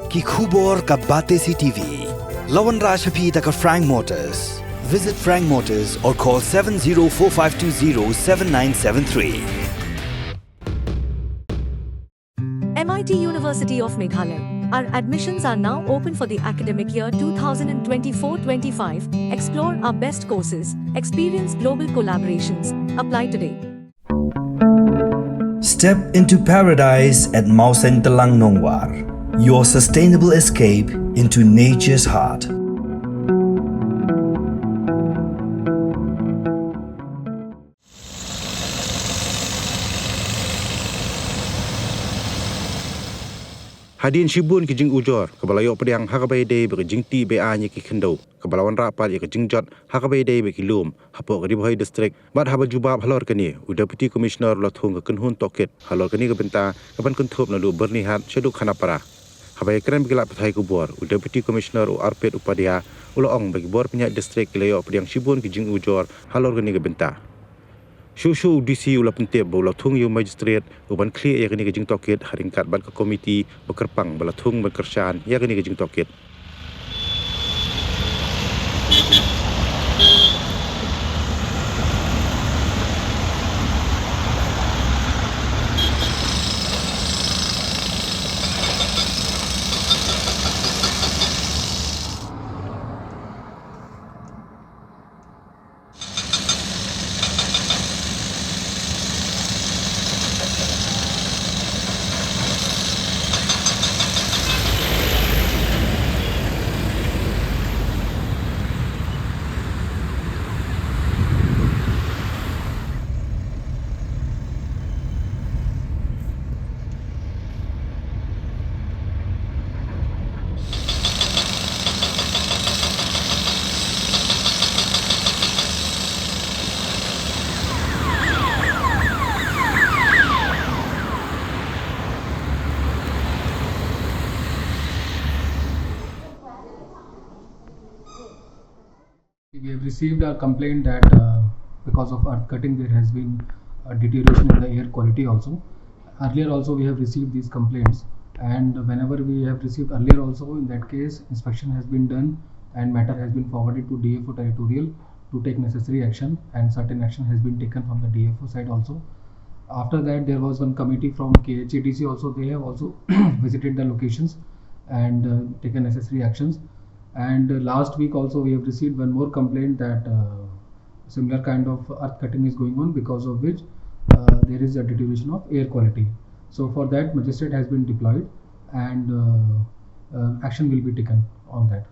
ki khubor ka bate si TV. Lawan Rashapi taka Frank Motors. Visit Frank Motors or call 7045207973. MIT University of Meghalaya. Our admissions are now open for the academic year 2024-25. Explore our best courses, experience global collaborations. Apply today. Step into paradise at Mausen Telang Nongwar, your sustainable escape into nature's heart. Hadin Shibun ki jing ujor, kabalayo pediang hakabai day be jing ti be anya ki kendo, kabalawan rapat ya jing jot hakabai day be ki lum, hapo ka di Bhoi district, bat haba jubab halor kani, Deputy Commissioner la Thung ka Thung Tohkit, halor kani ka benta, kaban kuntup na lu bernihat syeduk khanapara. Habai keren bigila pathai ku bor, Deputy Commissioner u Arpet upadia, uloong bagi bor penyak district kilayo pediang Shibun ki jing ujor, halor kani ka benta. Shushu DC ula pentep bola Thung yu Majistor uban clear ya kini ke jing Tohkit haringkat ban ke komiti bekerpang bala Thung berkersaan ya kini ke jing Tohkit. We have received a complaint that because of earth cutting there has been a deterioration in the air quality also. Earlier also we have received these complaints, and whenever we have received earlier also, in that case inspection has been done and matter has been forwarded to DFO territorial to take necessary action, and certain action has been taken from the DFO side also. After that there was one committee from KHADC also, they have also visited the locations and taken necessary actions. And last week also we have received one more complaint that similar kind of earth cutting is going on, because of which there is a deterioration of air quality. So for that magistrate has been deployed and action will be taken on that.